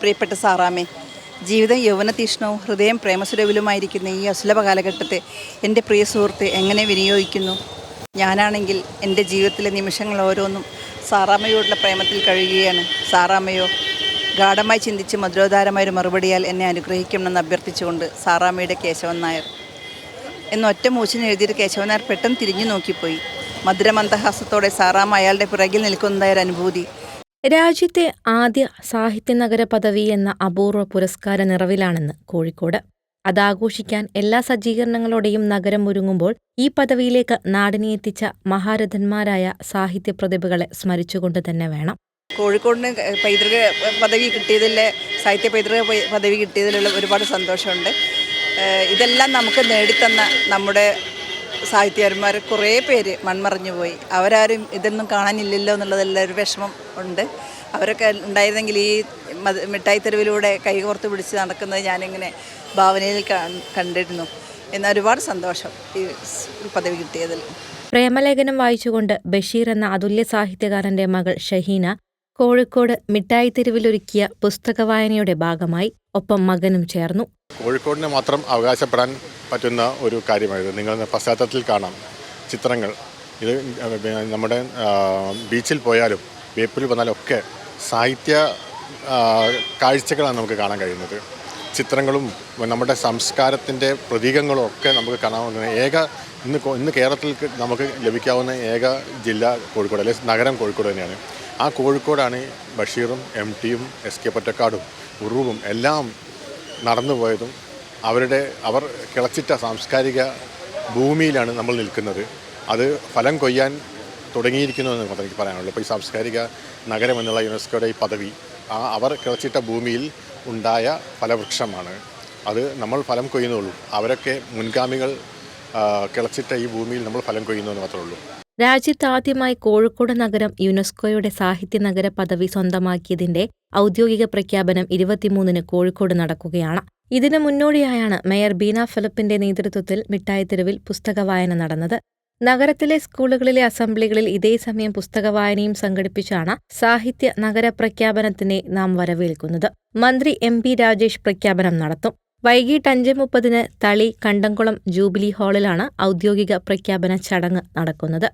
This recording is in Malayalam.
പ്രിയപ്പെട്ട സാറാമ്മേ, ജീവിതം യൗവനതീഷ്ണവും ഹൃദയം പ്രേമസുരവിലുമായിരിക്കുന്ന ഈ അസുലഭ കാലഘട്ടത്തെ എൻ്റെ പ്രിയ സുഹൃത്ത് എങ്ങനെ വിനിയോഗിക്കുന്നു? ഞാനാണെങ്കിൽ എൻ്റെ ജീവിതത്തിലെ നിമിഷങ്ങൾ ഓരോന്നും സാറാമ്മയോടുള്ള പ്രേമത്തിൽ കഴിയുകയാണ്. സാറാമ്മയോ? ഗാഢമായി ചിന്തിച്ച് മധുരോദാരമായൊരു മറുപടിയാൽ എന്നെ അനുഗ്രഹിക്കണമെന്ന് അഭ്യർത്ഥിച്ചുകൊണ്ട് സാറാമ്മയുടെ കേശവൻ നായർ എന്നൊറ്റ മൂച്ചിന് എഴുതിയിട്ട് കേശവൻ നായർ പെട്ടെന്ന് തിരിഞ്ഞു നോക്കിപ്പോയി. മധുരമന്ദഹാസത്തോടെ സാറാമ്മ അയാളുടെ പിറകിൽ നിൽക്കുന്നതായൊരു അനുഭൂതി. രാജ്യത്തെ ആദ്യ സാഹിത്യനഗര പദവി എന്ന അപൂർവ പുരസ്കാര നിറവിലാണെന്ന് കോഴിക്കോട്. അതാഘോഷിക്കാൻ എല്ലാ സജ്ജീകരണങ്ങളോടെയും നഗരം ഒരുങ്ങുമ്പോൾ ഈ പദവിയിലേക്ക് നാടിനെ എത്തിച്ച മഹാരഥന്മാരായ സാഹിത്യ പ്രതിഭകളെ സ്മരിച്ചുകൊണ്ട് തന്നെ വേണം. കോഴിക്കോടിന് പൈതൃക പദവി കിട്ടിയതിൽ, സാഹിത്യ പൈതൃക പദവി കിട്ടിയതിലുള്ള ഒരുപാട് സന്തോഷമുണ്ട്. ഇതെല്ലാം നമുക്ക് നേടിത്തന്ന നമ്മുടെ സാഹിത്യകാരന്മാർ കുറേ പേര് മൺമറഞ്ഞു പോയി. അവരാരും ഇതൊന്നും കാണാനില്ലല്ലോ എന്നുള്ളതെല്ലാം ഒരു വിഷമം ഉണ്ട്. അവരൊക്കെ ഉണ്ടായിരുന്നെങ്കിൽ ഈ മിഠായി തെരുവിലൂടെ കൈകോർത്ത് പിടിച്ച് നടക്കുന്നത് ഞാനിങ്ങനെ ഭാവനയിൽ കണ്ടിരുന്നു. എന്നാൽ ഒരുപാട് സന്തോഷം ഈ പദവി കിട്ടിയതിൽ. പ്രേമലേഖനം വായിച്ചുകൊണ്ട് ബഷീർ എന്ന അതുല്യ സാഹിത്യകാരന്റെ മകൾ ഷഹീന കോഴിക്കോട് മിഠായി തെരുവിലൊരുക്കിയ പുസ്തക വായനയുടെ ഭാഗമായി. ഒപ്പം മകനും ചേർന്നു. കോഴിക്കോടിന് മാത്രം അവകാശപ്പെടാൻ പറ്റുന്ന ഒരു കാര്യമായത്. നിങ്ങൾ പശ്ചാത്തലത്തിൽ കാണാം ചിത്രങ്ങൾ. ഇത് നമ്മുടെ ബീച്ചിൽ പോയാലും വേപ്പിൽ വന്നാലും ഒക്കെ സാഹിത്യ കാഴ്ചകളാണ് നമുക്ക് കാണാൻ കഴിയുന്നത്. ചിത്രങ്ങളും നമ്മുടെ സംസ്കാരത്തിൻ്റെ പ്രതീകങ്ങളും ഒക്കെ നമുക്ക് കാണാവുന്ന ഇന്ന് കേരളത്തിൽ നമുക്ക് ലഭിക്കാവുന്ന ഏക ജില്ല കോഴിക്കോട്, അല്ലെങ്കിൽ നഗരം കോഴിക്കോട് തന്നെയാണ്. ആ കോഴിക്കോടാണ് ബഷീറും MTയും SK പൊറ്റക്കാടും ഉറൂബും എല്ലാം നടന്നുപോയതും. അവർ കിളച്ചിട്ട സാംസ്കാരിക ഭൂമിയിലാണ് നമ്മൾ നിൽക്കുന്നത്. അത് ഫലം കൊയ്യാൻ തുടങ്ങിയിരിക്കുന്നു എന്ന് മാത്രമേ എനിക്ക് പറയാനുള്ളൂ. ഇപ്പോൾ ഈ സാംസ്കാരിക നഗരം എന്നുള്ള യുനെസ്കോയുടെ ഈ പദവി അവർ കിളച്ചിട്ട ഭൂമിയിൽ ഉണ്ടായ ഫലവൃക്ഷമാണ്. അത് നമ്മൾ ഫലം കൊയ്യുന്നുള്ളൂ. അവരൊക്കെ മുൻഗാമികൾ കിളച്ചിട്ട ഈ ഭൂമിയിൽ നമ്മൾ ഫലം കൊയ്യുന്നു എന്ന് മാത്രമേ ഉള്ളൂ. രാജ്യത്താദ്യമായി കോഴിക്കോട് നഗരം യുനെസ്കോയുടെ സാഹിത്യ നഗര പദവി സ്വന്തമാക്കിയതിന്റെ ഔദ്യോഗിക പ്രഖ്യാപനം 23-ന് കോഴിക്കോട് നടക്കുകയാണ്. ഇതിനു മുന്നോടിയായാണ് മേയർ ബീന ഫിലിപ്പിന്റെ നേതൃത്വത്തിൽ മിഠായിത്തെരുവിൽ പുസ്തക വായന നടന്നത്. നഗരത്തിലെ സ്കൂളുകളിലെ അസംബ്ലികളിൽ ഇതേസമയം പുസ്തക വായനയും സംഘടിപ്പിച്ചാണ് സാഹിത്യ നഗര പ്രഖ്യാപനത്തിനെ നാം വരവേൽക്കുന്നത്. മന്ത്രി MP രാജേഷ് പ്രഖ്യാപനം നടത്തും. വൈകിട്ട് 5:30-ന് തളി കണ്ടംകുളം ജൂബിലി ഹാളിലാണ് ഔദ്യോഗിക പ്രഖ്യാപന ചടങ്ങ് നടക്കുന്നത്.